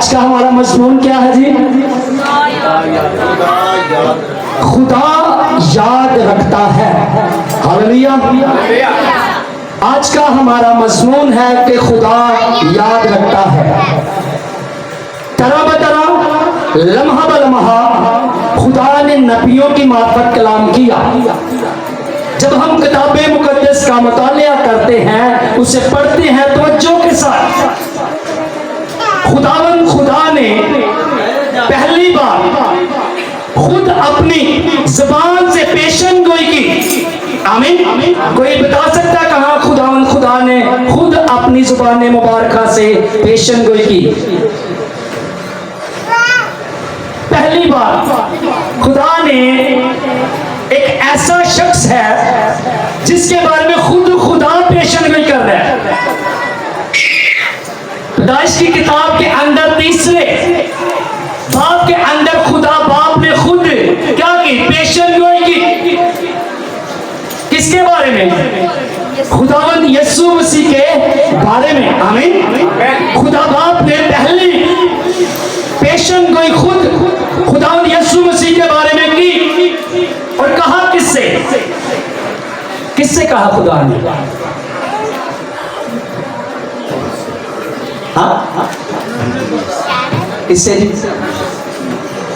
आज का हमारा मजमून क्या है जी? खुदा याद रखता है। हालेलुया। आज का हमारा मजमून है कि खुदा याद रखता है। तरह बतरा लम्हा बलम्हा खुदा ने नबियों की मार्फत कलाम किया। जब हम किताबे मुकद्दस का मुतालिया करते हैं, उसे पढ़ते हैं तवज्जो के साथ, खुदा ने पहली बार खुद अपनी जुबान से पेशन गोई की। आमीन। कोई बता सकता कहां खुदा ने खुद अपनी जुबान मुबारका से पेशन गोई की? पहली बार खुदा ने एक ऐसा शख्स है जिसके बारे में खुद खुदा पेशन गोई कर रहा है। पैदाइश की किताब के अंदर 3 बाप के अंदर खुदा बाप ने खुद क्या की? पेशन गोई की। किसके बारे में? खुदावंद यीशु मसीह के बारे में। आमीन। खुदा बाप ने पहली पेशन गोई खुद खुदावंद यीशु मसीह के बारे में की। और कहा किससे कहा खुदा ने? हाँ, इससे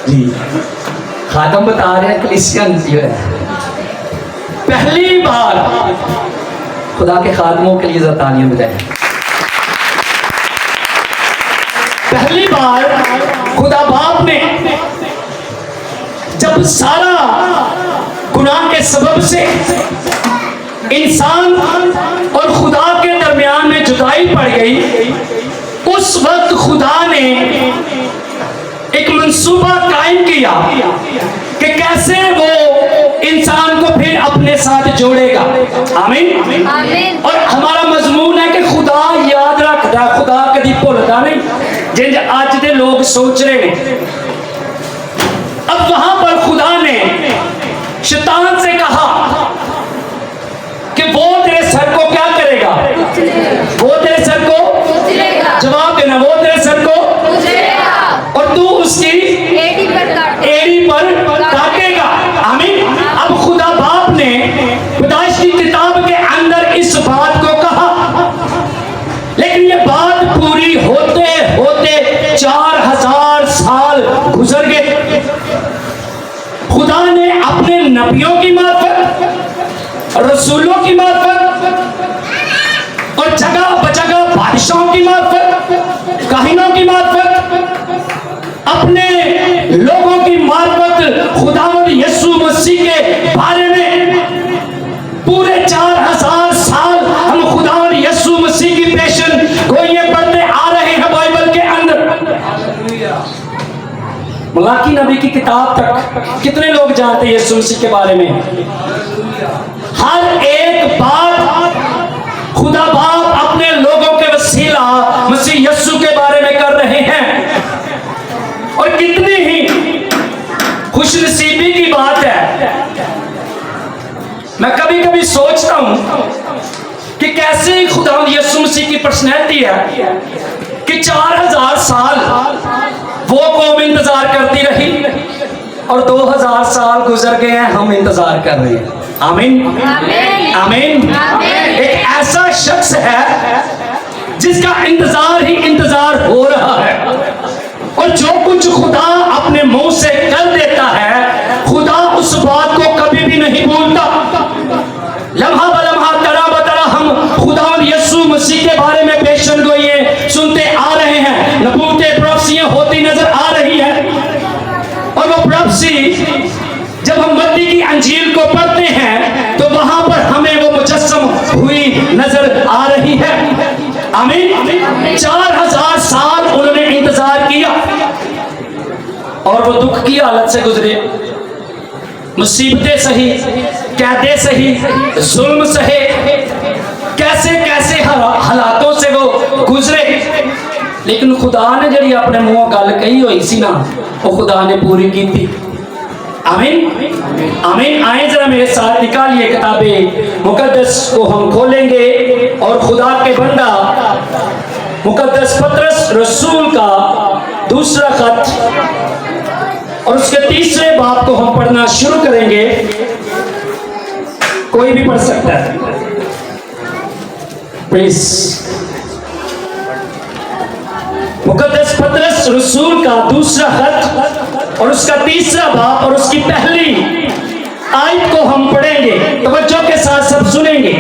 जी खातम बता रहे हैं क्रिश्चियन जो है। पहली बार खुदा के खादमों के लिए तालियां बजाएं। पहली बार खुदा बाप ने जब सारा गुनाह के सबब से इंसान और खुदा के दरमियान में जुदाई पड़ गई, उस वक्त खुदा ने एक मंसूबा कायम किया कि कैसे वो इंसान को फिर अपने साथ जोड़ेगा। आमीन। और हमारा मजमून है कि खुदा याद रखता, खुदा कभी भुलता नहीं, जिन आज के लोग सोच रहे हैं। अब वहां पर खुदा ने शैतान से कहा कि वो तेरे सर को क्या करेगा? वो तेरे सर को जवाब देना, वो तेरे सर को और तू उसकी एड़ी पर काटेगा। आमीन। अब खुदा बाप ने पैदाइश की किताब के अंदर इस बात को कहा, लेकिन ये बात पूरी होते होते 4000 साल गुजर गए। खुदा ने अपने नबियों की मार्फत, रसूलों की मार्फत और जगह बजगह बादशाहों की मार्फत, काहिनों की मार्फत, अपने लोगों की मार्फत खुदावंद यीशु मसीह के बारे में पूरे 4000 साल हम खुदावंद यीशु मसीह की पेशन गोइयां पढ़ते आ रहे हैं बाइबल के अंदर। मलाकी नबी की किताब तक कितने लोग जानते हैं यीशु मसीह के बारे में? हर एक बात खुदा बाप अपने लोगों के वसीला मसीह यीशु के बारे में कर रहे हैं। और कितनी ही खुशनसीबी की बात है। मैं कभी कभी सोचता हूं कि कैसे खुदा यीशु मसीह की पर्सनैलिटी है कि 4000 साल वो कौम इंतजार करती रही और 2000 साल गुजर गए हैं, हम इंतजार कर रहे हैं। आमीन। आमीन। एक ऐसा शख्स है जिसका इंतजार ही इंतजार हो रहा है, और जो कुछ खुदा अपने मुंह से कर देता है, खुदा उस बात को कभी भी नहीं भूलता। लम्हा बलम्हा तरह बतरा हम खुदा यीशु मसीह के बारे में पेशन गोइयां सुनते आ रहे हैं, नबूवतें प्रोफेसियां होती नजर आ रही है। और वो प्रोफेसी जब हम मत्ती की अंजील को पढ़ते हैं तो वहां पर हमें वो मुजस्सम हुई नजर आ रही है। आमीन। 4000 साल उन्होंने इंतजार किया और वो दुख की हालत से गुजरे, मुसीबतें सही, कैदे सही, जुल्म सहे, कैसे कैसे हालातों से वो गुजरे, लेकिन खुदा ने जड़ी अपने मुंह गल कही हुई सी ना, वो खुदा ने पूरी की थी। आमीन। आमीन। आए जरा मेरे साथ निकालिए किताबे मुकद्दस को हम खोलेंगे और खुदा के बंदा मुकद्दस पतरस रसूल का खत और उसके तीसरे बाब को हम पढ़ना शुरू करेंगे। कोई भी पढ़ सकता है, प्लीज। मुकद्दस पतरस रसूल का दूसरा खत और उसका तीसरा बाब और उसकी पहली आयत को हम पढ़ेंगे। तवज्जो के साथ सब सुनेंगे।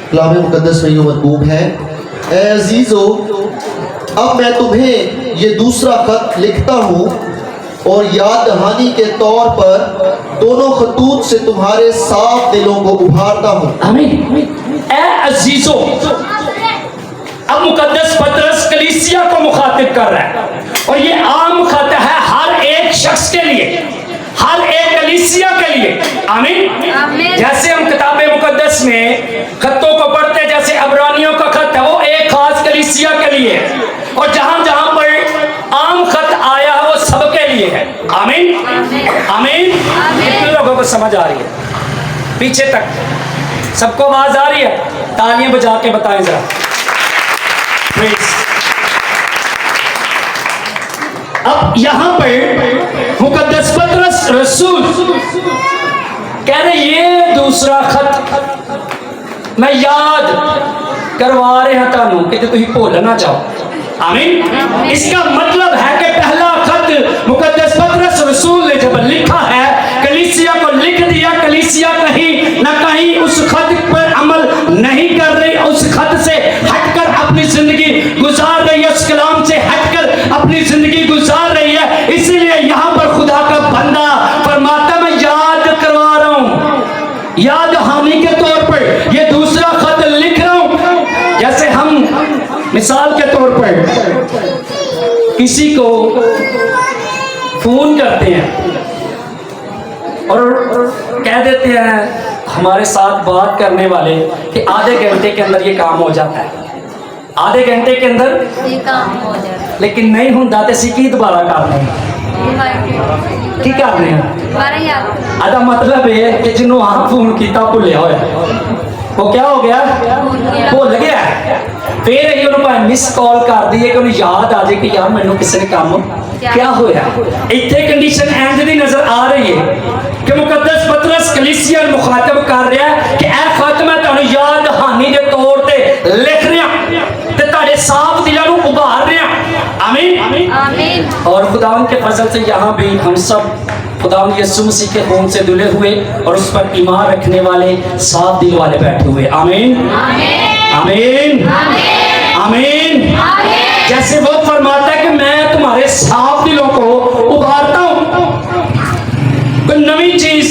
कलाम मुकद्दस में यूं मकतूब है, ए अजीजो, अब मैं तुम्हें ये दूसरा खत लिखता हूँ और याद दहानी के तौर पर दोनों खतूत से तुम्हारे साफ दिलों को उभारता हूँ। आमीन। ए अजीजो, अब मुकद्दस पतरस कलीसिया को मुखातिब कर रहा है और ये आम खत है हर एक शख्स के लिए, हर एक कलीसिया के लिए। आमीन। जैसे हम किताबे मुकद्दस में खतों को पढ़ते, जैसे अबरानियों का खत है वो एक खास कलीसिया के लिए है, और जहां जहां पर आम खत आया है वो सबके लिए है। आमीन आमीन। कितने लोगों को समझ आ रही है? पीछे तक सबको आवाज आ रही है? तालियां बजा के बताएं जरा। अब यहां पर मुकद्दस पतरस रसूल कह रहे ये दूसरा खत मैं याद करवा रहे हैं तानू कि तुम भूल ना जाओ। आमीन। इसका मतलब है कि पहला खत मुकद्दस पतरस रसूल ने जब लिखा है, कलीसिया को लिख दिया, कलीसिया कहीं ना कहीं उस खत पर अमल नहीं कर रही, उस खत से हटकर अपनी जिंदगी गुजार रही है, उस कलाम से हटकर अपनी जिंदगी गुजार रही है। इसलिए यहाँ पर खुदा का बंदा फरमाता मैं याद करवा रहा हूँ, याद हानि के तौर पर ये दूसरा खत लिख रहा हूँ। जैसे हम मिसाल के तौर पर किसी को फोन करते हैं और कह देते हैं हमारे साथ बात करने वाले कि आधे घंटे के अंदर ये काम हो जाता है, आधे घंटे के अंदर ये काम हो जाता है, लेकिन नहीं होता तो सीखी दोबारा करने की करने आधा मतलब ये कि जिन्होंने आप फोन किया भुलिया होया वो क्या हो गया, भुल गया। फिर ही उन्होंने मिस कॉल कर दी है कि उन्हें याद आ जाए कि यार मैनू किसी ने काम क्या होया। इतने कंडीशन इंज दी नजर आ रही है कि मुकद्दस पतरस कलीसिया मुखातब कर रहा है कि ए खत मैं तुहानू याद हानि के तौर पे लिख रहा ते तुहाडे साफ दिलों नू उभार रहा। आमीन आमीन। और खुदावन के फजल से यहाँ भी हम सब खुदावन यीशु मसीह के खून से धुले हुए और उस पर ईमान रखने वाले साफ दिल वाले बैठे हुए। आमीन आमीन आमीन। जैसे वो फरमाता है कि मैं तुम्हारे साफ दिलों को उभारता हूं, कोई नवी चीज,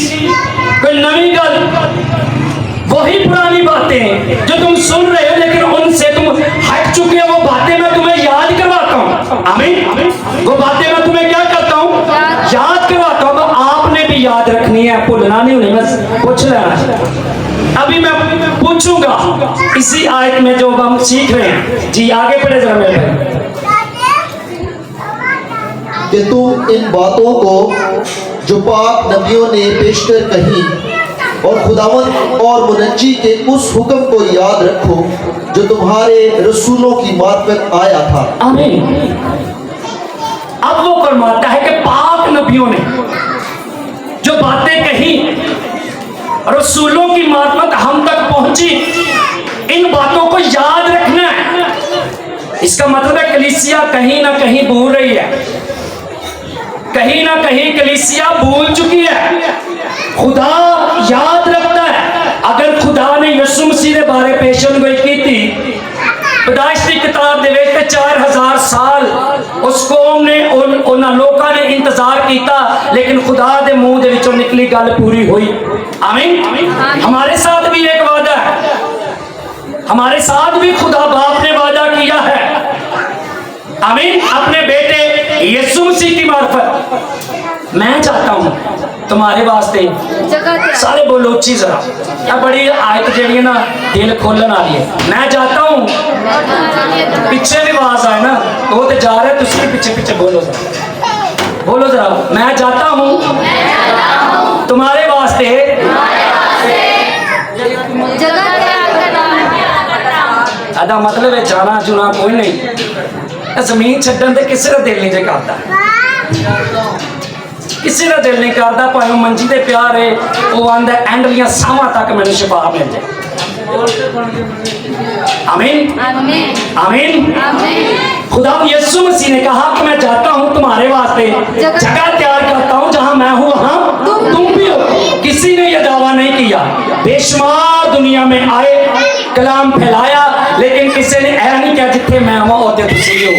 कोई नवी गल, वही पुरानी बातें जो तुम सुन रहे हो लेकिन उनसे तुम हट चुके हो, वो बातें मैं तुम्हें याद करवाता हूं। आमीन। वो बातें मैं तुम्हें क्या करता हूं, याद करवाता हूं। तो आपने भी याद रखनी है, भूलना नहीं होनी, बस पूछ लेना। अभी मैं पूछूंगा इसी आयत में जो हम सीख रहे हैं। जी आगे पढ़े जरा मेरे भाई। कि तुम इन बातों को जो पाक नबियों ने पेशकर कही और खुदावंद और मुनज्जी के उस हुक्म को याद रखो जो तुम्हारे रसूलों की मार्फत आया था। आमीन। अब वो फरमाता है कि पाक नबियों ने जो बातें कही रसूलों की मार्फत हम तक पहुंची, इन बातों को याद रखना है। इसका मतलब है कलीसिया कहीं ना कहीं भूल रही है, कहीं ना कहीं कलीसिया भूल चुकी है। खुदा याद रखता है। अगर खुदा ने यीशु मसीह के बारे पेशन गोई की थी पैदाइश की किताब दे विच 4000 साल उस कौम ने उन्हां लोकां ने इंतजार किया, लेकिन खुदा दे मुंह दे विचों निकली गल पूरी हुई। आमीन। हमारे साथ भी एक वादा है, हमारे साथ भी खुदा बाप ने वादा किया है। आमीन। अपने बेटे यीशु मसीह की मार्फत मैं चाहता हूं तुम्हारे वास्ते सारे बोलो उच्ची जरा, क्या बड़ी आयत जी ना दिल खोलन वाली है। मैं चाहता हूं, पीछे भी आवाज आए ना वो तो जा रहे, तुम पीछे पीछे बोलो जरा, बोलो जरा। मैं चाहता हूं तुम्हारे वास्ते अदा मतलब है जाना जुना कोई नहीं। जमीन छड्डन ते किसी का दिल नहीं जे करता, किसी का दिल नहीं करता, भावे मंजी ते प्यार है, वो आंदा एंडलियां सावां तक मैंने शिफा मिल जाए। आमीन आमीन। खुदा यीशु मसीह ने कहा कि मैं जाता हूँ तुम्हारे वास्ते जगह तैयार करता हूँ, जहाँ मैं हूँ वहाँ तुम भी हो। किसी ने यह दावा नहीं किया, बेशुमार दुनिया में आए, कलाम फैलाया, लेकिन किसी ने ऐसा नहीं कहा जिथे मैं वहाँ होते तुसी भी हो।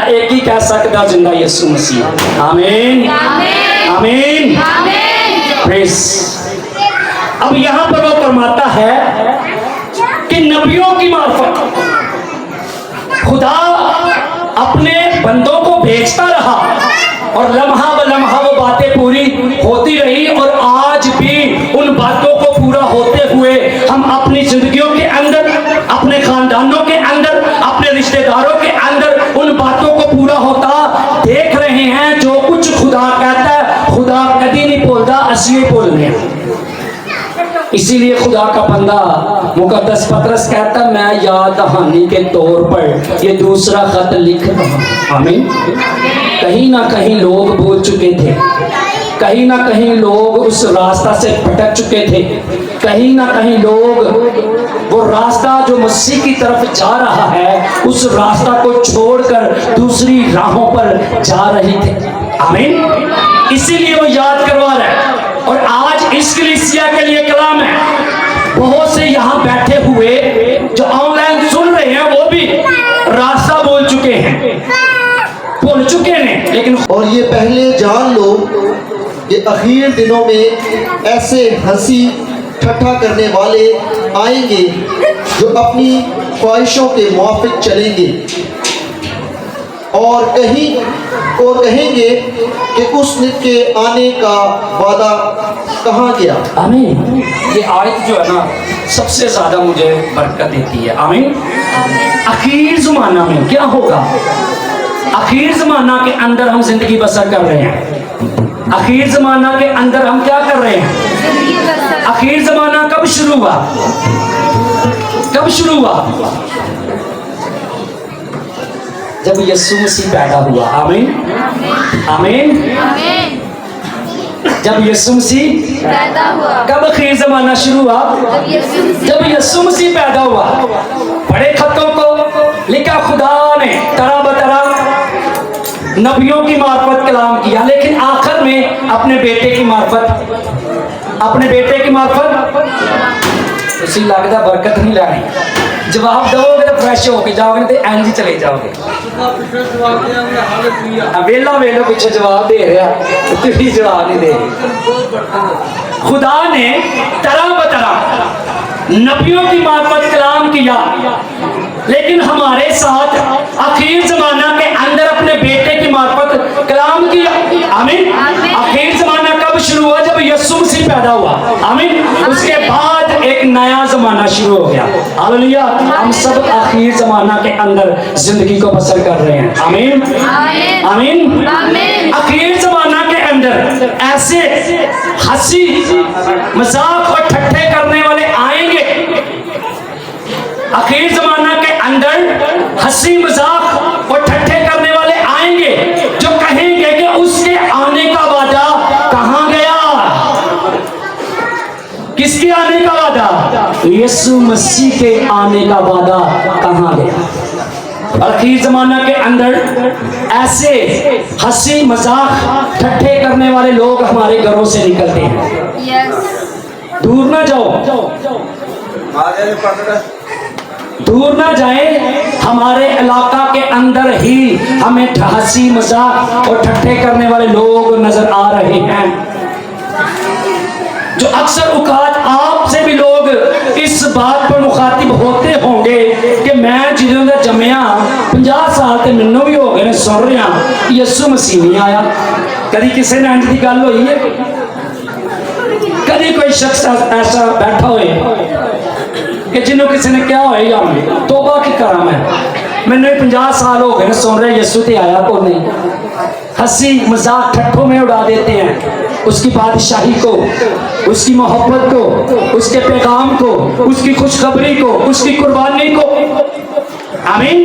एक ही कह सकता जिंदा यीशु मसीह। आमीन आमीन प्रेज। अब यहाँ पर वो फरमाता है कि नबियों की मार्फत खुदा अपने बंदों को भेजता रहा और लम्हा ब लम्हा वो बातें पूरी होती रही, और आज भी उन बातों को पूरा होते हुए हम अपनी जिंदगियों के अंदर, अपने खानदानों के अंदर, अपने रिश्तेदारों के अंदर उन बातों को पूरा होता देख रहे हैं। जो कुछ खुदा कहता है, खुदा कभी नहीं बोलता, असली बोलने। इसीलिए खुदा का बंदा मुकद्दस पतरस कहता, मैं याद दहानी के तौर पर ये दूसरा खत लिख रहा हूं। आमीन। कहीं ना कहीं लोग भूल चुके थे, कहीं ना कहीं लोग उस रास्ता से भटक चुके थे, कहीं ना कहीं लोग वो रास्ता जो मसीह की तरफ जा रहा है, उस रास्ता को छोड़कर दूसरी राहों पर जा रहे थे। आमीन। इसीलिए वो याद करवा रहा है। और आज इस कलीसिया के लिए कलाम है। बहुत से यहाँ बैठे हुए जो ऑनलाइन सुन रहे हैं, वो भी रास्ता बोल चुके हैं, बोल चुके हैं, लेकिन और ये पहले जान लो कि आखिर दिनों में ऐसे हंसी ठट्ठा करने वाले आएंगे जो अपनी ख्वाहिशों के मुआफिक चलेंगे और कहेंगे कि उस नित के आने का वादा कहाँ गया। आमीन। ये आयत जो है ना, सबसे ज्यादा मुझे बरकत देती है। आमीन। आखिर ज़माना में क्या होगा? आखिर ज़माना के अंदर हम जिंदगी बसर कर रहे हैं। आखिर ज़माना के अंदर हम क्या कर रहे हैं? आखिर ज़माना कब शुरू हुआ? कब शुरू हुआ? जब यीशु मसीह पैदा हुआ। आमीन आमीन। जब यीशु मसीह पैदा हुआ। कब आखिर ज़माना शुरू हुआ? जब यीशु मसीह पैदा हुआ। बड़े खतों को लिखा खुदा ने तरह बतरह नबियों की मार्फत कलाम किया, लेकिन आखिर में अपने बेटे की मार्फत उसी लगता बरकत नहीं लानी। जवाब दोगे तो फ्रेश होके जाओगे, तो एंज चले जाओगे। वेला वेलो पीछे जवाब दे रहा, तुझे जवाब नहीं दे। खुदा ने तरह बतरह नबियों की मार्फत कलाम किया, लेकिन हमारे साथ आखिर ज़माना के अंदर अपने बेटे की मार्फत कलाम किया। आमीन। आखिर ज़माना कब शुरू हुआ? जब यीशु मसीह पैदा हुआ। आमीन। उसके बाद एक नया ज़माना शुरू हो गया। हालेलुया। हम सब आखिर ज़माना के अंदर जिंदगी को बसर कर रहे हैं। आमीन आमीन। आखिर ज़माना के अंदर ऐसे हंसी मजाक और ठट्ठे करने वाले आएंगे। आखिर ज़माना के अंदर हंसी मजाक और ठट्ठे करने वाले आएंगे जो कहेंगे कि उसके आने का वादा कहाँ गया? किसके आने का वादा? यीशु मसीह के आने का वादा कहाँ गया? आखिर ज़माना के अंदर ऐसे हंसी मजाक ठट्ठे करने वाले लोग हमारे घरों से निकलते हैं। दूर ना जाओ, दूर ना जाए, हमारे इलाका के अंदर ही हमें हंसी मजाक और ठट्ठे करने वाले लोग नजर आ रहे हैं, जो अक्सर औकात आपसे भी लोग इस बात पर मुखातिब होते होंगे कि मैं जिदों का जमया 50 साल ते मैनू भी हो गए ने सुन रहा यीशु मसीह नहीं आया। कभी किसी ने इंज दी गल होई है? कभी कोई शख्स ऐसा बैठा होए कि जिन्हों किसी ने क्या हो या तोबा की करा मैंने 50 साल हो गए सुन रहे यीशु ते आया को नहीं। हंसी मजाक ठट्ठों में उड़ा देते हैं उसकी बादशाही को, उसकी मोहब्बत को, उसके पैगाम को, उसकी खुशखबरी को, उसकी कुर्बानी को। आमीन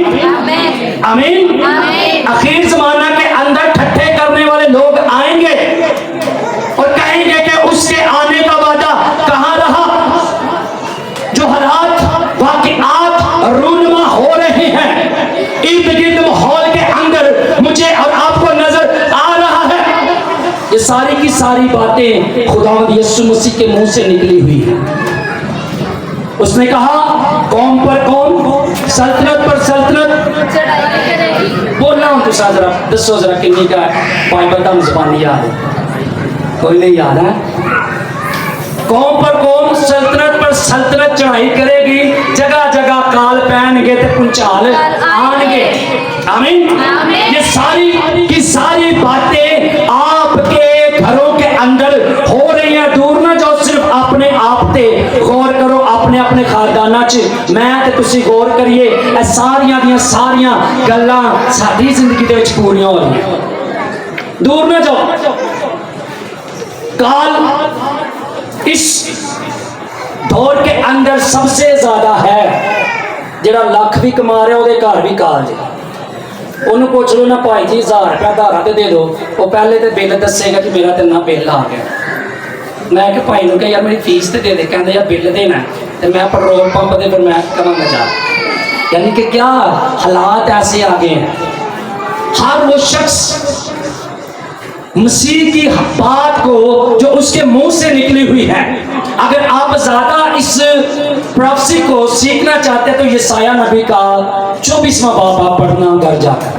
आमीन। आखिर जमाना के अंदर ठट्ठे करने वाले लोग आएंगे और कहेंगे कि उसके आने का वादा कहाँ रहा। जो हालात वाक़िआत रूनुमा हो रहे हैं इर्द गिर्द माहौल के अंदर मुझे और आपको नजर आ रहा है, ये सारी की सारी बातें खुदावंद यीशु मसीह के मुंह से निकली हुई है। उसने कहा कौम पर कौम, सल्तनत पर सल्तनत। बोलना हूं तो जरा दसो जरा किन्नी का बाइबल का ज़बानी याद है? कोई नहीं याद है? कौम पर कौम, सल्तनत पर सल्तनत चढ़ाई करेगी, जगह जगह काल पैनगे ते पुंचाल आनगे। आमीन। ये सारी की सारी बातें आपके घरों के अंदर हो रही हैं। दूर ना जाओ, सिर्फ अपने आप ते गौर करो, अपने अपने खानदाना च मैं ते तुसी गौर करिए। ए सारियां दियां सारियां गल्लां साडी जिंदगी दे विच पूरीआं हो रही। दूर ना जाओ। काल इस दौर के अंदर सबसे ज्यादा है। जेड़ा लख भी कमा रहा है घर भी काल जी। उन्होंने पूछ लो ना भाई जी 1000 रुपया धारा ते दे दो, वो पहले तो बिल दसेगा कि मेरा तो ना बिल आ गया। मैं कि भाई को यार मेरी फीस तो दे दे, कहते यार बिल देना है तो मैं पेट्रोल पंप दे, फिर मैं कमांगा जा। यानी कि क्या हालात ऐसे आ गए हैं। हर वो शख्स मसीह की बात को जो उसके मुंह से निकली हुई है, अगर आप ज्यादा इस प्रोफेसी को सीखना चाहते हैं तो यशायाह नबी का 24वां बाब आप पढ़ना घर जाकर।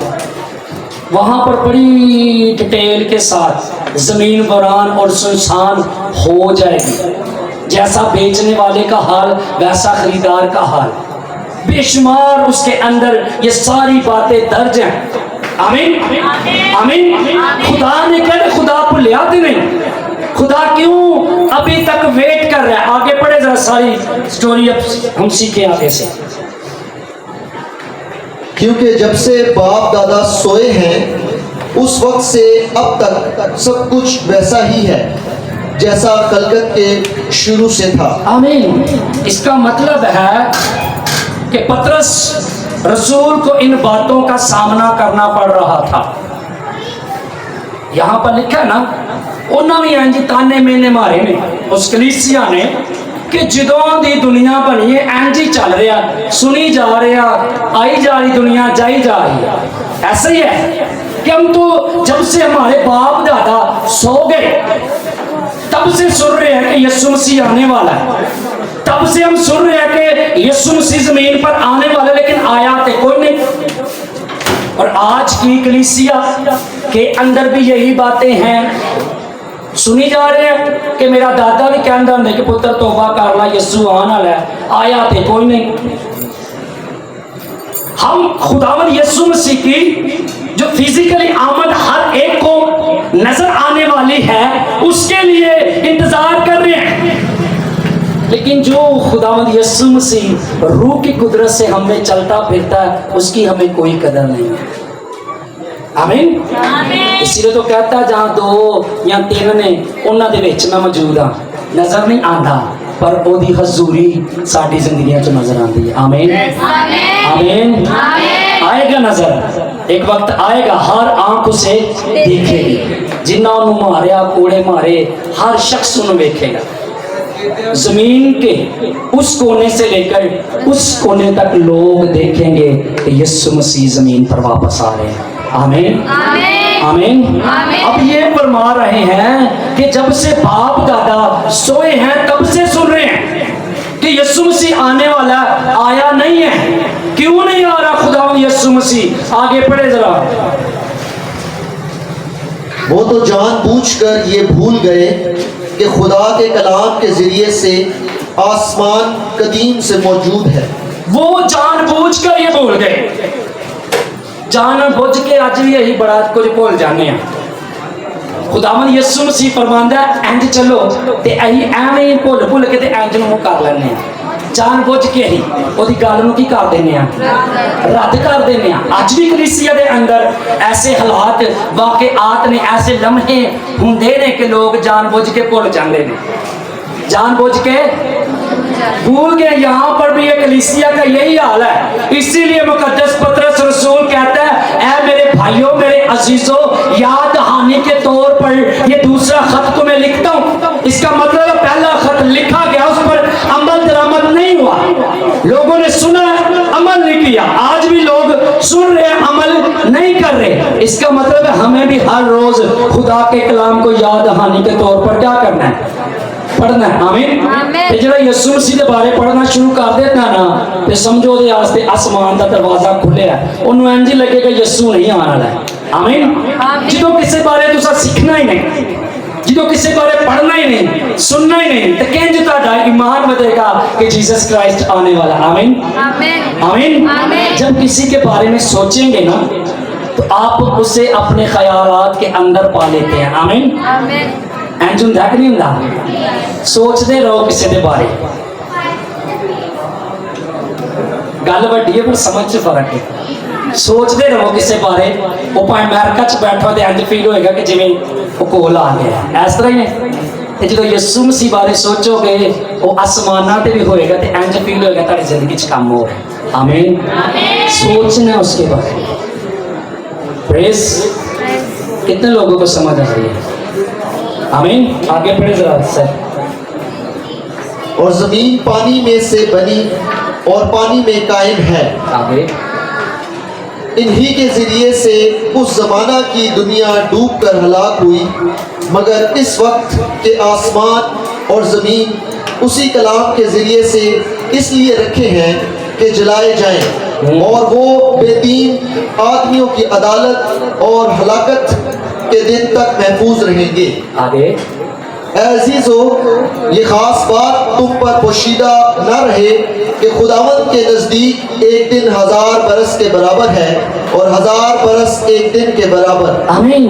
वहां पर बड़ी डिटेल के साथ जमीन वीरान और सुनसान हो जाएगी। जैसा बेचने वाले का हाल वैसा खरीदार का हाल, बेशुमार उसके अंदर ये सारी बातें दर्ज हैं। आमीन आमीन। खुदा ने कहा खुदा भुलिया तो नहीं। खुदा क्यों अभी तक वेट कर रहा है? आगे पढ़े जरा सारी स्टोरी अब हम सीखे आगे से। क्योंकि जब से बाप दादा सोए हैं उस वक्त से अब तक सब कुछ वैसा ही है जैसा खलकत के शुरू से था। आमीन। इसका मतलब है कि पतरस रसूल को इन बातों का सामना करना पड़ रहा था। यहां पर लिखा है ना, उन्होंने भी इंज ताने मेने मारे ने उस कलीसिया ने कि जदों दी दुनिया बनी है इंज ही चल रहा, सुनी जा रहा, आई जा रही दुनिया, जाई जा रही है। ऐसा ही है कि हम तो जब से हमारे बाप दादा सो गए तब से सुन रहे हैं कि यीशु मसीह आने वाला है, तब से हम सुन रहे हैं कि यीशु मसीह जमीन पर आने वाला, लेकिन आया तो कोई नहीं। और आज की कलीसिया के अंदर भी यही बातें हैं, सुनी जा रहे हैं कि मेरा दादा भी कहता होंगे कि पुत्र तौबा कर ला, यीशु आने वाला है, आया तो कोई नहीं। हम खुदावंद यीशु मसीह की जो फिजिकली आमद हर एक को नजर आने वाली है उसके लिए इंतजार कर रहे हैं, लेकिन जो खुदावंद यीशु मसीह रूह की कुदरत से हमें चलता फिरता है उसकी हमें कोई कदर नहीं है। आमीन। इसलिए तो कहता है जहां 2 या 3 ने उन्हां दे विच मैं मौजूद हाँ। नजर नहीं आता पर ओदी हजूरी साडी जिंदगियां च नजर आती है। आमीन आमीन। आएगा नजर, एक वक्त आएगा हर आंख उसे देखेगी। जिन्ना उन्होंने मारिया कोड़े मारे हर शख्स उन्हें देखेगा। जमीन के उस कोने से लेकर उस कोने तक लोग देखेंगे कि यीशु मसीह जमीन पर वापस आ रहे हैं। आमीन आमीन। अब ये फरमा रहे हैं कि जब से बाप दादा सोए हैं तब से सुन रहे हैं कि यीशु मसीह आने वाला, आया नहीं है। क्यों नहीं आ रहा खुदावंद यीशु मसीह? आगे पढ़े जरा। वो तो जानबूझकर ये भूल गए कि खुदा के कलाम के जरिए से आसमान कदीम से मौजूद है। वो जानबूझकर ये भूल गए। जानबूझ के आज भी यही बड़ा कुछ भूल जाने हैं। खुदावंद यीशु मसीह फरमांदा इंज चलो ते अहीं एवें भुल भुल के ते इंज नूं कर लैने। जानबूझ के ही ਉਹਦੀ ਗੱਲ ਨੂੰ ਕੀ ਕਰ ਦਿੰਦੇ ਆ ਰੱਦ ਕਰ ਦਿੰਦੇ ਆ ਅੱਜ ਵੀ ਕਲੀਸਿया ਦੇ ਅੰਦਰ ਐਸੇ ਹਾਲਾਤ ਵਾਕਿਆਤ ਨੇ ऐसे लम्हे ਹੁੰਦੇ ਨੇ कि लोग जानबूझ के भुल ਜਾਂਦੇ ਨੇ जानबूझ के भूल गए यहाँ पर भी एक कलीसिया का यही हाल है इसीलिए मुकद्दस पतरस रसूल कहता है ऐ मेरे भाइयों मेरे अजीजों याद दहानी के तौर पर ये दूसरा खत को मैं लिखता हूँ इसका मतलब है पहला खत लिखा गया उस पर अमल दरामद नहीं हुआ लोगों ने सुना अमल नहीं किया आज भी लोग सुन रहे हैं अमल नहीं कर रहे इसका मतलब है हमें भी हर रोज खुदा के कलाम को याद दहानी के तौर पर क्या करना है पढ़ना है आमीन ते जेड़ा यीशु मसीह दे बारे पढ़ना शुरू कर देता ना ते समझो ਉਹਦੇ ਵਾਸਤੇ आसमान ਦਾ ਦਰਵਾਜ਼ਾ ਖੁੱਲਿਆ ਉਹਨੂੰ ਇੰਜ ਹੀ ਲੱਗੇਗਾ ਯਿਸੂ ਨਹੀਂ ਆਉਣ ਵਾਲਾ ਆਮੀਨ ਜਦੋਂ ਕਿਸੇ ਬਾਰੇ ਤੁਸੀਂ ਸਿੱਖਣਾ ਹੀ ਨਹੀਂ ਜਦੋਂ ਕਿਸੇ ਬਾਰੇ पढ़ना ही नहीं सुनना ही नहीं तो किंज ਤੁਹਾਡਾ ईमान ਵਧੇगा कि जीसस क्राइस्ट आने वाला आमीन आमीन जब किसी के बारे में सोचेंगे ना तो आप उसे अपने ख्यालात के अंदर पा लेते हैं आमीन इंज हुंदा कि नहीं हुंदा सोचते रहो किसी के बारे गल वड्डी है पर समझ च फर्क है सोचते रहो किसी बारे वो भाई अमेरिका च बैठा तो इंज फील होएगा कि जिवें वो कोल आ गया इस तरह ही है जो यीशु मसीह बारे सोचोगे वो आसमाना ते भी होएगा तो इंज फील होएगा तुम्हारी जिंदगी च काम हो रहा आमीन सोचना उसके बारे में प्रेज कितने लोगों को समझ आ रही है आमीन आगे पढ़े जरा सर और जमीन पानी में से बनी और पानी में कायम है आगे इन्हीं के जरिए से उस जमाना की दुनिया डूब कर हलाक हुई मगर इस वक्त के आसमान और ज़मीन उसी कलाम के जरिए से इसलिए रखे हैं कि जलाए जाएं और वो बेदीन आदमियों की अदालत और हलाकत के दिन तक महफूज रहेंगे आगे अजीजो ये खास बात तुम पर पोशीदा न रहे कि खुदावंद के नज़दीक एक दिन 1000 बरस के बराबर है और 1000 बरस एक दिन के बराबर आमीन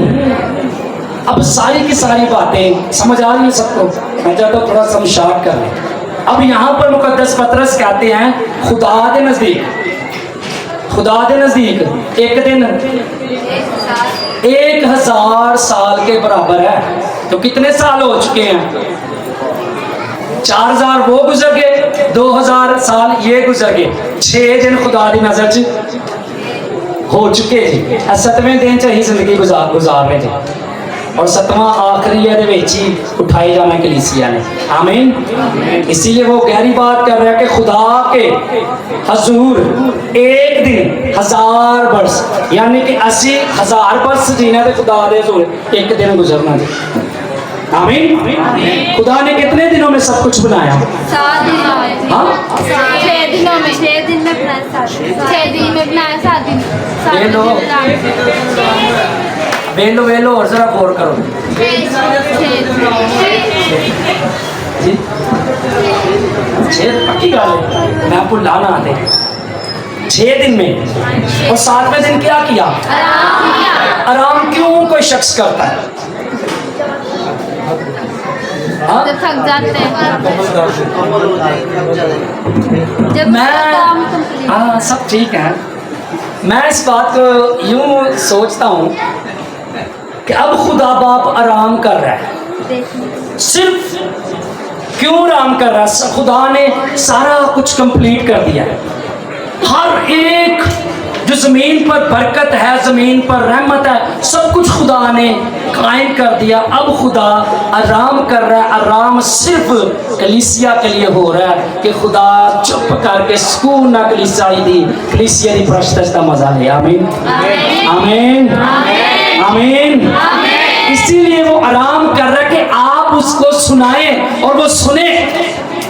अब सारी की सारी बातें समझ आ रही है सबको मैं चाहता हूँ थोड़ा सा शार्ट कर लें अब यहाँ पर मुकद्दस पतरस कहते हैं खुदा के नज़दीक एक दिन 1000 साल के बराबर है तो कितने साल हो चुके हैं 4000 वो गुजर गए 2000 साल ये गुजर गए 6 दिन खुदा की नजर च हो चुके जी 7वें दिन च ही जिंदगी गुजार रहे थे और 7वां आखिरी ही उठाए जाना कलीसिया ने आमीन इसीलिए वो गहरी बात कर रहा है कि खुदा के हजूर एक दिन 1000 वर्ष यानी कि 80,000 वर्ष जीना तो खुदा दे हजूर एक दिन गुजरना जी आमीन खुदा ने कितने दिनों में सब कुछ बनाया 7 दिनों में हाँ 6 दिनों में 6 दिन में बनाया 6 दिन में बनाया 7 दिन ये लो वेलो और जरा गौर करो जी पक्की गल है मैं आपको लाना आते 6 दिन में और 7वें दिन क्या किया आराम क्यों कोई शख्स करता है हाँ? जब थक जाते हैं जब मैं काम कंप्लीट हाँ सब ठीक है मैं इस बात को यूं सोचता हूँ कि अब खुदा बाप आराम कर रहा है सिर्फ क्यों आराम कर रहा है खुदा ने सारा कुछ कंप्लीट कर दिया है हर एक जो ज़मीन पर बरकत है ज़मीन पर रहमत है सब कुछ खुदा ने कायम कर दिया अब खुदा आराम कर रहा है आराम सिर्फ कलीसिया के लिए हो रहा है कि खुदा चुप करके सुकून ना कलीसिया की परस्तश का मजा ले आमीन आमीन आमीन इसीलिए वो आराम कर रहा है कि आप उसको सुनाएं और वो सुने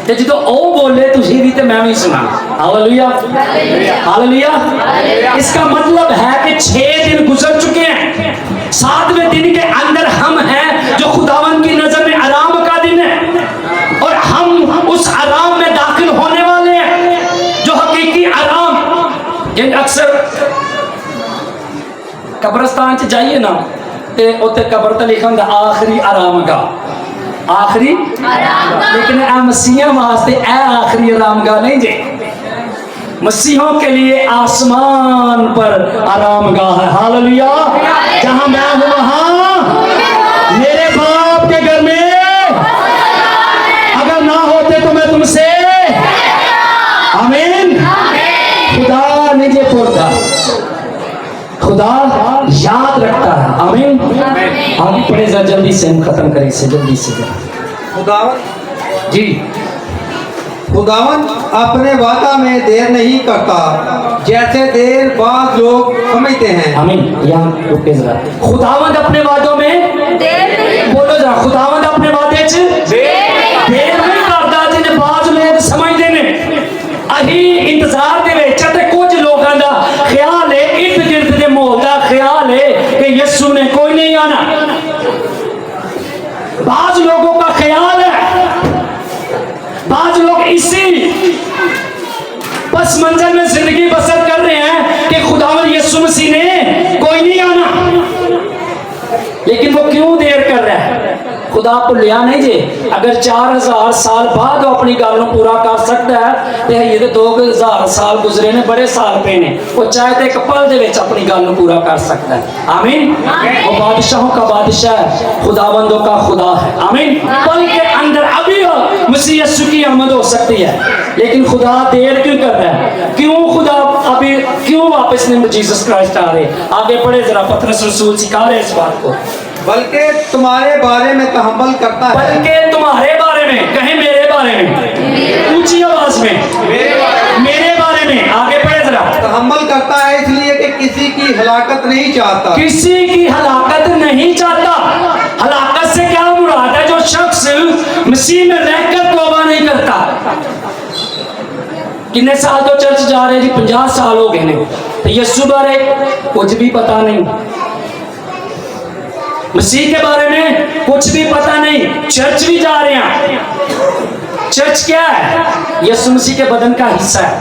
तो जो ओ बोले तुझे भी तो मैं भी सुना हालेलुया हालेलुया इसका मतलब है कि 6 दिन गुजर चुके हैं 7वें दिन के अंदर हम हैं जो खुदावन की नजर में आराम का दिन है और हम उस आराम में दाखिल होने वाले हैं जो हकीकी आराम जिन अक्सर कब्रिस्तान च जाइए ना ते उत्ते कब्र ते लिखा होंदा आखिरी आराम गाह आखिरी लेकिन ए मसीहों वास्ते ए आखिरी आरामगाह नहीं जे। मसीहों के लिए आसमान पर आरामगाह है। हालेलुया। जहां मैं हूं वहां मेरे बाप के घर में अगर ना होते तो मैं तुमसे आमीन। खुदा निजे पुरता, खुदा याद रखता है। आमीन। आगे पढ़े जरा जल्दी से, हम खत्म करें इसे जल्दी से जरा। खुदावन जी। खुदावन अपने वादा में देर नहीं करता, जैसे देर बाद लोग समझते हैं। आमीन। यहाँ रुके जरा। खुदावंद अपने वादों में बोलो जरा, खुदावंद अपने वादे च देर नहीं करता, जिन्हें बाज लोग समझते ने। अही इंतजार दे विच ते कुछ लोगों का ख्याल है, इर्द गिर्द दे माहौल का ख्याल है कि यीशु ने कोई नहीं आना। बाज लोगों का ख्याल है, बाज लोग इसी पस मंजर में जिंदगी बसर कर रहे हैं कि खुदावंद यीशु मसीह ने कोई नहीं आना। लेकिन वो क्यों देर कर रहा है? खुदा भुलिया नहीं जे। अगर 4000 साल बाद वो अपनी गल को पूरा कर सकता है तो ये तो 2000 साल गुजरे ने, बड़े साल पे ने। वो चाहे तो एक पल दे विच अपनी गल को पूरा कर सकता है। आमीन। वो बादशाहों का बादशाह है, खुदावंदों का खुदा है। आमीन। पल के अंदर अभी मसीह यीशु की आमद हो सकती है, लेकिन खुदा देर क्यों कर रहा है? क्यों खुदा अभी क्यों वापस नहीं जीसस क्राइस्ट आ रहे? आगे पढ़े जरा। पतरस रसूल सिखा रहे इस बात को। बल्कि तुम्हारे बारे में तहम्मुल करता है। बल्कि तुम्हारे बारे में, कहीं मेरे बारे में, ऊंची आवाज में मेरे बारे में। आगे पढ़े जरा। तहम्मुल करता है इसलिए कि किसी की हलाकत नहीं चाहता। किसी की हलाकत नहीं चाहता। हलाकत से क्या मुराद है? जो शख्स मसीह में रहकर तौबा नहीं करता। कितने साल तो चर्च जा रहे जी, 50 साल हो गए ने, तो यीशु बारे कुछ भी पता नहीं, मसीह के बारे में कुछ भी पता नहीं। चर्च भी जा रहे हैं। चर्च क्या है? यीशु मसीह के बदन का हिस्सा है।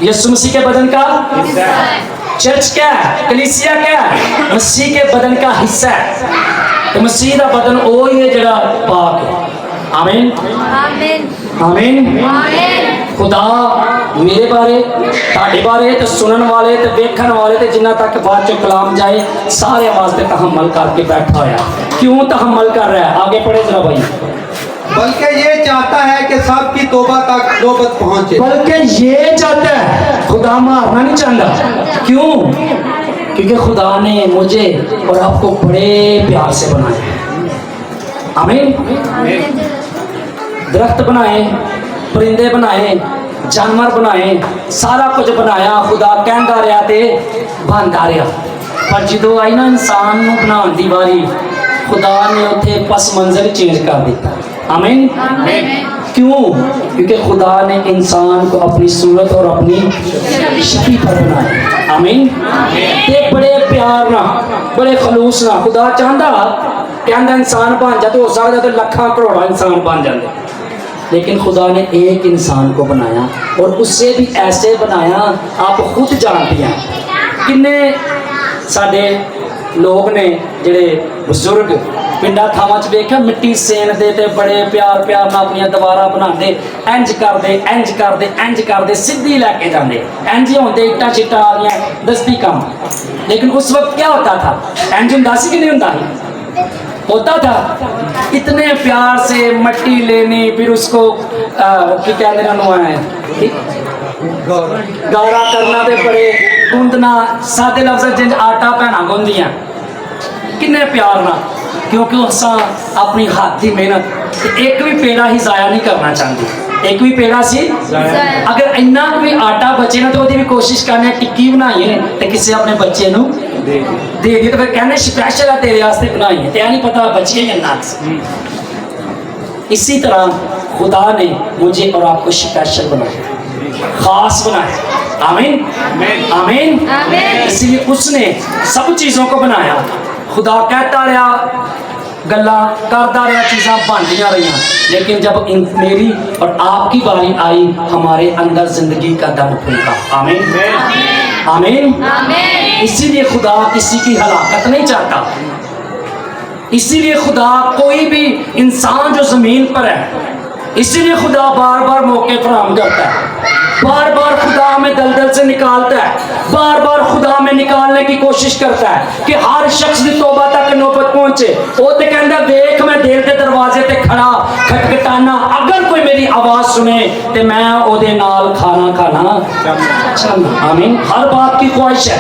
यीशु मसीह के बदन का हिस्सा है। चर्च क्या है? कलीसिया क्या है? मसीह के बदन का हिस्सा है। तो मसीह का बदन वो ही है जड़ा पाक है। आमीन। आमीन। खुदा मेरे बारे, ताड़े बारे, तो सुनन वाले, तो देखने वाले, तो जिन्ना तक बाद चो कलाम जाए सारे वास्ते तहम्मुल करके बैठा होया। क्यों तहम्मुल कर रहा है? आगे पढ़े जरा भाई। बल्कि ये चाहता है कि सबकी तौबा तक नौबत पहुंचे। बल्कि ये चाहता है, खुदा मारना नहीं चाहता। क्यों? क्योंकि खुदा ने मुझे और आपको बड़े प्यार से बनाया। आमीन। दरख्त बनाए, परिंदे बनाए, जानवर बनाए, सारा कुछ बनाया। खुदा कहता रहा ते बनता रहा, पर जो आई ना इंसान को बनाने की बारी, खुदा ने उत्थे पस मंजर चेंज कर दिया। आमीन। क्यों? क्योंकि खुदा ने इंसान को अपनी सूरत और अपनी शक्ल पर बनाया। आमीन। ते बड़े प्यार ना, बड़े खलूस ना खुदा चाहता कहता इंसान बन जाते, हो सकता तो लाखों करोड़ा इंसान बन जाते, लेकिन खुदा ने एक इंसान को बनाया और उससे भी ऐसे बनाया, आप खुद जानते हैं। किन्ने साडे लोग ने जेड़े बुजुर्ग पिंडा थावां च देखा मिट्टी सेनते ते बड़े प्यार प्यार नाल अपनी दीवारां बनाते, इंज करते इंज करते इंज करते सीधी लैके जाते, इंज होंदे इट्टा चिट्टा आ गया दस्ती काम। लेकिन उस वक्त क्या होता था? इंज हुंदा सी कि नहीं हुंदा? होता था। इतने प्यार से मट्टी लेनी, फिर उसको की कहते हैं गारा करना, ते बड़े गूंदना, सादे लफ्ज़ जिंज आटा भैना गुंदियां, किन्ने प्यार ना। क्योंकि असा अपनी हाथ की मेहनत एक भी पेड़ा ही जाया नहीं करना चाहते। एक भी पेड़ा सी अगर इन्ना भी आटा बचे ना तो वो भी कोशिश करने टिक्की बनाइए तो किसी अपने बच्चे नू दे दी, तो फिर कहने स्पैशल है तेरे वास्ते बनाई है, तो नहीं पता बचिए या ना। इसी तरह खुदा ने मुझे और आपको स्पेशल बनाया, खास बनाया। आमीन। आमीन। इसलिए उसने सब चीज़ों को बनाया। खुदा कहता रहा, गल्ला करता रहा, चीज़ां बनदियां रही, लेकिन जब मेरी और आपकी बारी आई, हमारे अंदर जिंदगी का दम फूका। आमीन। आमीन। इसीलिए खुदा किसी की हलाकत नहीं चाहता, इसीलिए खुदा कोई भी इंसान जो जमीन पर है, इसीलिए खुदा बार बार मौके फराहम करता है, बार बार खुदा हमें दलदल से निकालता है, बार बार खुदा हमें निकालने की कोशिश करता है कि हर शख्स की तौबा तक नौबत पहुंचे। वो तो कहता देख मैं दिल के दरवाजे ते खड़ा खटखटाना, अगर कोई मेरी आवाज सुने तो मैं ओदे नाल खाना खाना चल। आमीन। हर बाप की ख्वाहिश है,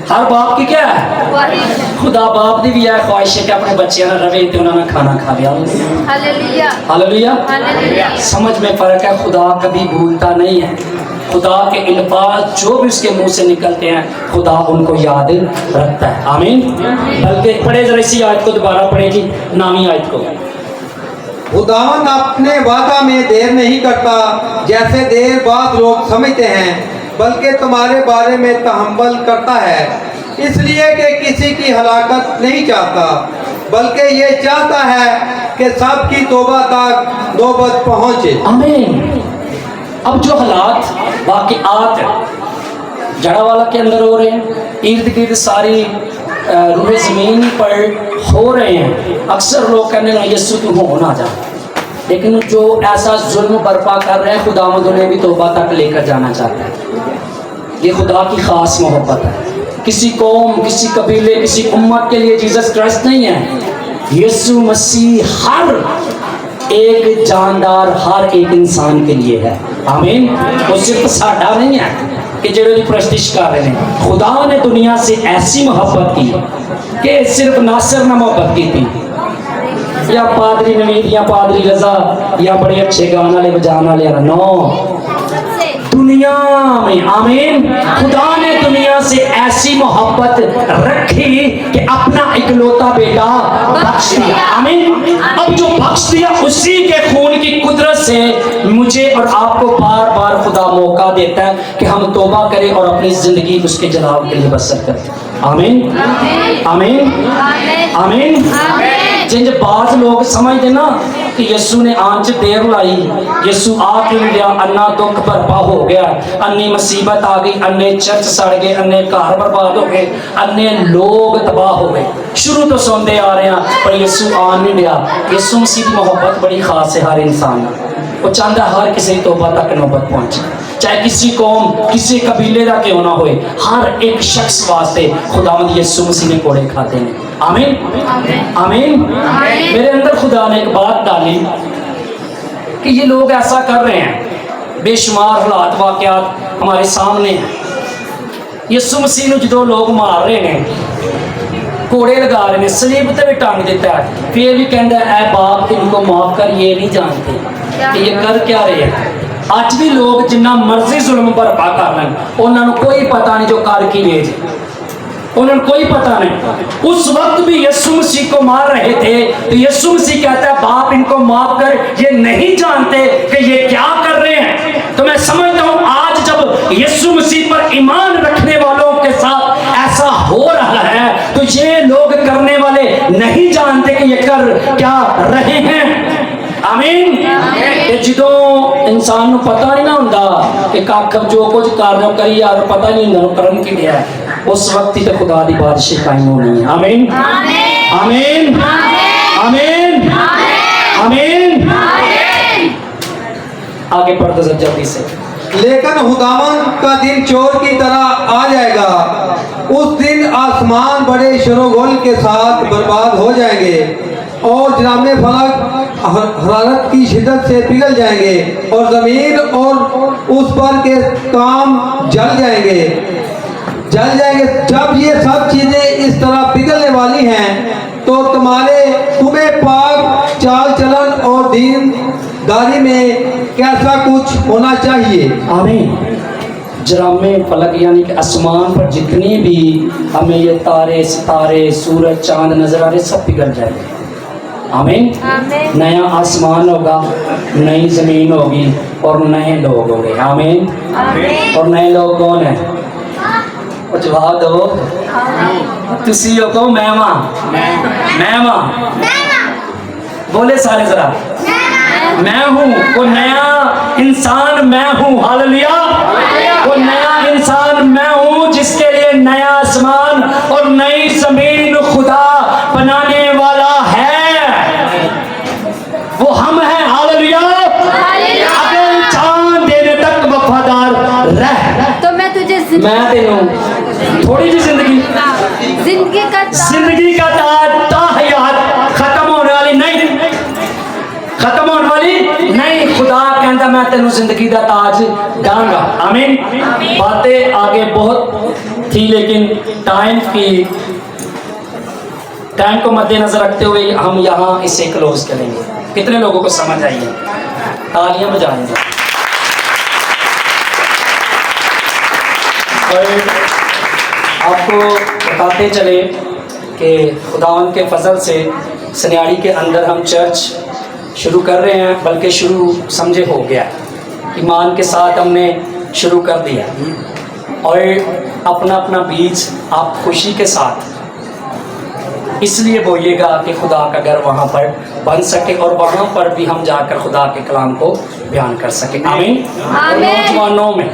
हर बाप की क्या है, खुदा बाप की भी है ख्वाहिश है कि अपने बच्चे ना रवे तो उन्होंने खाना खा लिया। Hallelujah hallelujah. हालेलुया। समझ में फर्क है। खुदा कभी भूलता नहीं है। खुदा के अल्फाज जो भी उसके मुंह से निकलते हैं खुदा उनको याद रखता है। आमीन। बल्कि पढ़े जरा इसी आयत को दोबारा पढ़े जी, 9वीं आयत को। खुदावन अपने वादा में देर नहीं करता जैसे देर बाद लोग समझते हैं, बल्कि तुम्हारे बारे में तहम्मुल करता है, इसलिए कि किसी की हलाकत नहीं चाहता, बल्कि ये चाहता है कि सबकी तौबा तक नौबत पहुंचे। आमीन। अब जो हालात वाक़िआत जड़ावाला के अंदर हो रहे हैं, इर्द गिर्द सारी रूहे ज़मीन पर हो रहे हैं, अक्सर लोग कहने लगे यीशु तू हो ना जा, लेकिन जो ऐसा जुल्म बर्पा कर रहे हैं खुदावंद उन्हें भी तौबा तक लेकर जाना चाहता है। ये खुदा की खास मोहब्बत है। किसी कौम, किसी कबीले, किसी उम्मत के लिए जीसस क्राइस्ट नहीं है, यीशु मसीह हर एक जानदार हर एक इंसान के लिए है। आमीन। वो सिर्फ साडा नहीं है कि जो प्रस्तिश कर रहे हैं। खुदा ने दुनिया से ऐसी मोहब्बत की कि सिर्फ नासिर ने मोहब्बत की थी या पादरी नवीद या पादरी रजा या बड़े अच्छे गाने वाले बजाने वाले, नो, दुनिया में। आमीन। खुदा ने दुनिया से ऐसी मोहब्बत रखी कि अपना इकलौता बेटा बख्श दिया। आमीन। अब जो बख्श दिया उसी के खून की कुदरत से मुझे और आपको बार बार खुदा मौका देता है कि हम तौबा करें और अपनी जिंदगी उसके जलाल के लिए बसर करें। आमीन। आमीन। आमीन। जिन बाज लोग समझते ना कि यीशु ने आंच देर लाई, यीशु आ क्यों गया, अन्ना दुख बर्पा हो गया, अन्नी मुसीबत आ गई, अन्ने चर्च सड़ गए, अन्ने घर बर्बाद हो गए, अन्ने लोग तबाह हो गए। शुरू तो सुनते आ रहे हैं पर यीशु आ नहीं गया। यीशु मसीह की मोहब्बत बड़ी खास है हर इंसान, वो चाहता हर किसी तौबा तक नौबत पहुंचे, चाहे किसी कौम किसी कबीले का क्यों ना होए, हर एक शख्स वास्ते खुदावंद यीशु मसीह ने कोड़े खाते हैं। आमीन। आमीन। मेरे अंदर खुदा ने एक बात डाली कि ये लोग ऐसा कर रहे हैं, बेशुमार हालात वाक़यात हमारे सामने हैं। यीशु मसीह ने जो लोग मार रहे हैं, कोड़े लगा रहे हैं, सलीब पे भी टांग देता है, फिर भी कहता है ऐ बाप इनको माफ कर, ये नहीं जानते कि ये कर क्या रहे हैं। अज भी लोग जिन्ना मर्जी जुल्म बर्पा कर लें, उन्होंने कोई पता नहीं जो कर की वेज, उन्होंने कोई पता नहीं। उस वक्त भी यीशु मसीह को मार रहे थे तो यीशु मसीह कहता है बाप इनको माफ कर, ये नहीं जानते कि ये क्या कर रहे हैं। तो मैं समझता हूँ आज जब यीशु मसीह पर ईमान रखने वालों के साथ ऐसा हो रहा है तो ये लोग करने वाले नहीं जानते कि ये कर क्या रहे हैं। आमीन। जो इंसान को पता नहीं ना होंगे कि कख जो कुछ कर रहे हो करी यार, पता नहीं होंगे करम की दिया है, उस वक्त ही तो खुदा की बादशाह कायम होनी है। आमीन। आमीन। आमीन। आमीन। आगे पढ़ दो जल्दी से। लेकिन खुदावन का दिन चोर की तरह आ जाएगा, उस दिन आसमान बड़े शोरगुल के साथ बर्बाद हो जाएंगे और जनामे फलक हरारत की शिद्दत से पिघल जाएंगे और ज़मीन और उस पर के काम जल जाएंगे। जब ये सब चीज़ें इस तरह पिघलने वाली हैं तो तुम्हें पाक चाल चलन और दीनदारी में कैसा कुछ होना चाहिए। आमीन। जरामे फलक यानी कि आसमान पर जितनी भी हमें ये तारे सितारे सूरज चांद नजर आ रहे सब पिघल जाएंगे। आमीन। नया आसमान होगा, नई जमीन होगी और नए लोग होंगे। आमीन। और नए लोग कौन है? जवाब दो। तुसी हो कहो मैं मां बोले सारे जरा मैं हूँ। वो नया इंसान मैं हूँ। हालेलुया। वो नया इंसान मैं हूँ जिसके लिए नया आसमान और नई जमीन खुदा बनाने मैं तेनों थोड़ी जी जिंदगी जिंदगी का ताज जिंदगी का ताज ताहयात खत्म होने वाली नहीं, खत्म होने वाली नहीं। खुदा कहता मैं तेनों जिंदगी का ताज दांगा। आमीन। बातें आगे बहुत थी लेकिन टाइम को मद्देनजर रखते हुए हम यहाँ इसे क्लोज करेंगे। कितने लोगों को समझ आई है? तालियां बजाएंगे। और आपको बताते चले कि खुदावन के फजल से सन्याड़ी के अंदर हम चर्च शुरू कर रहे हैं, बल्कि शुरू समझे हो गया, ईमान के साथ हमने शुरू कर दिया। और अपना अपना बीज आप खुशी के साथ इसलिए बोइएगा कि खुदा का घर वहाँ पर बन सके और वहाँ पर भी हम जाकर खुदा के कलाम को बयान कर सके। आमीन। नौजवानों में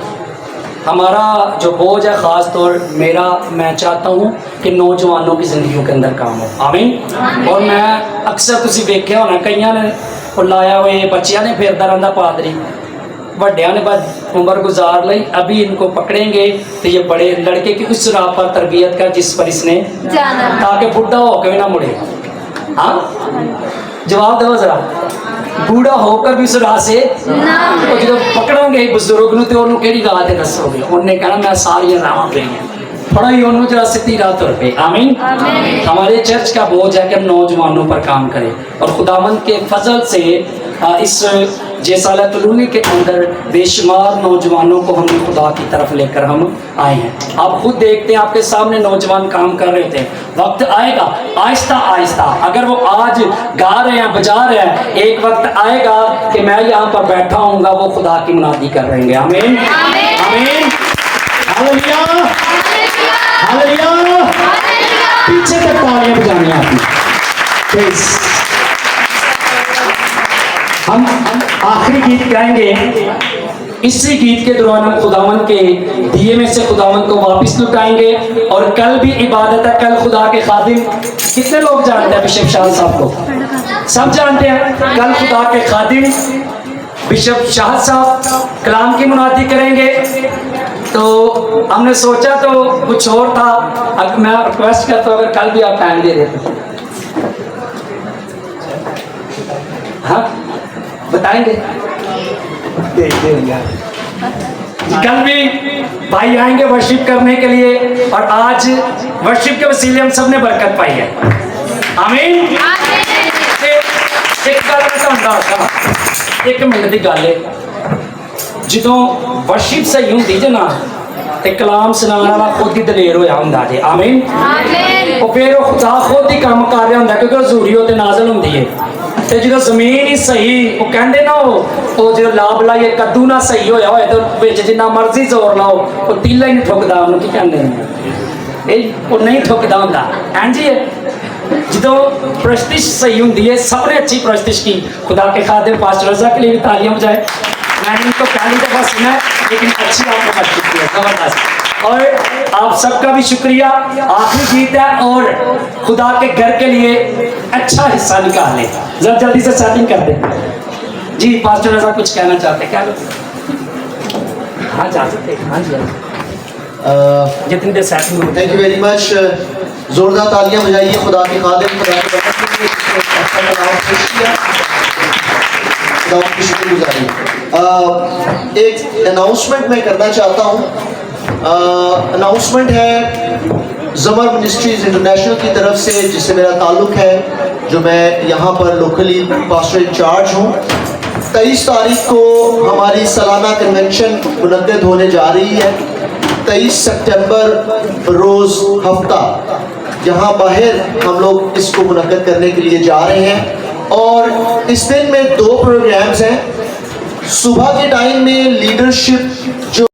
हमारा जो बोझ है, ख़ास तौर मेरा, मैं चाहता हूँ कि नौजवानों की ज़िंदगियों के अंदर काम हो। आमीन। और मैं अक्सर तुसी देखा होना कई ने लाया हुए बच्चिया ने फिरदा रहा पादरी, बड़िया ने बस उम्र गुजार ली, अभी इनको पकड़ेंगे तो ये बड़े लड़के की उस राह पर तरबियत कर जिस पर इसने जाना, ताकि बुढ़ा होकर भी ना मुड़े। हाँ, जवाब दो जरा, बूढ़ा होकर भी उस राह से तो जो पकड़ोगे बुजुर्ग नूं तो उन्होंने केड़ी राह ते दसोगे? उन्हें कहना मैं सारी राह गई थोड़ा ही उन्होंने जरा सीधी राह तुर पे। आमीन। हमारे चर्च का बोझ है कि हम नौजवानों पर काम करें और खुदावंद के फजल से इस जैसाला कॉलोनी के अंदर बेशुमार नौजवानों को हमने खुदा की तरफ लेकर हम आए हैं। आप खुद देखते हैं, आपके सामने नौजवान काम कर रहे थे। वक्त आएगा आहिस्ता आहिस्ता, अगर वो आज गा रहे हैं, बजा रहे हैं, एक वक्त आएगा कि मैं यहाँ पर बैठा हूँगा, वो खुदा की मुनादी कर रहे हैं। आमीन आमीन हालेलुया हालेलुया। पीछे तक तालियां बजानी आपने। हम आखिरी गीत गाएंगे। इसी गीत के दौरान हम खुदावन के दिए में से खुदावन को वापस लुटाएंगे। और कल भी इबादत है, कल खुदा के खादिम, कितने लोग जानते हैं बिशप शाह साहब को? सब जानते हैं। कल खुदा के खादिम बिशप शाह साहब कलाम की मुनादी करेंगे। तो हमने सोचा तो कुछ और था, अब मैं रिक्वेस्ट करता हूँ अगर कल भी आप टाइम दे देते। हाँ बताएंगे, कल भी भाई आएंगे वर्शिप करने के लिए। और आज वर्शिप के वसीले हम सब ने बरकत पाई है। आमीन। एक मिनट की गल है, जो वर्शिप सही होंगी जो ना ते कलाम सुनाने वाला खुद ही दलेर होया हुंदा जे। आमीन। और फिर वो खुदा खुद ही काम कर रहा हुंदा, क्योंकि हजूरी वो नाजल होंदी है। तो जो जमीन ही सही, वो कहते ना वो जो लाभ लाइए कद्दू ना सही होया होए तो बिच जिन्ना मर्जी जोर लाओ वो तीला ही नहीं ठुकदा। उन्होंने की कहते हैं, वो नहीं ठुकदा हुंदा। हां जी, जो प्रस्तिश सही होंगी है, सबने अच्छी प्रस्तिश की। खुदा के खादिम पास्टर रज़ा के लिए भी तालियां बजाए। मैंने इनको पहली दफा सुना है, लेकिन अच्छी आपने प्रस्तुत की है, जबरदस्त। और आप सबका भी शुक्रिया। आखिरी गीत है और खुदा के घर के लिए अच्छा हिस्सा निकाल ले। जरा जल्दी से सेटिंग कर दे जी। पास्टर रज़ा कुछ कहना चाहते हैं क्या? हाँ जा सकते। हाँ जी, जितनी देर setting. Thank you very much. जोरदार तालियां बजाइए खुदा के खादिम, खुदा के बरकत के लिए, जिसने अपना नाम पेश किया। खुदा की शुक्रगुजारी। एक अनाउंसमेंट मैं करना चाहता हूँ। अनाउंसमेंट है ज़मर मिनिस्ट्रीज इंटरनेशनल की तरफ से, जिससे मेरा ताल्लुक़ है, जो मैं यहाँ पर लोकली पास्टर इंचार्ज हूँ। 23 तारीख को हमारी सालाना कन्वेंशन मुनक्किद होने जा रही है। 23 सितंबर रोज़ हफ्ता यहाँ बाहर हम लोग इसको मुनक्किद करने के लिए जा रहे हैं। और इस दिन में 2 प्रोग्राम्स हैं। सुबह के टाइम में लीडरशिप जो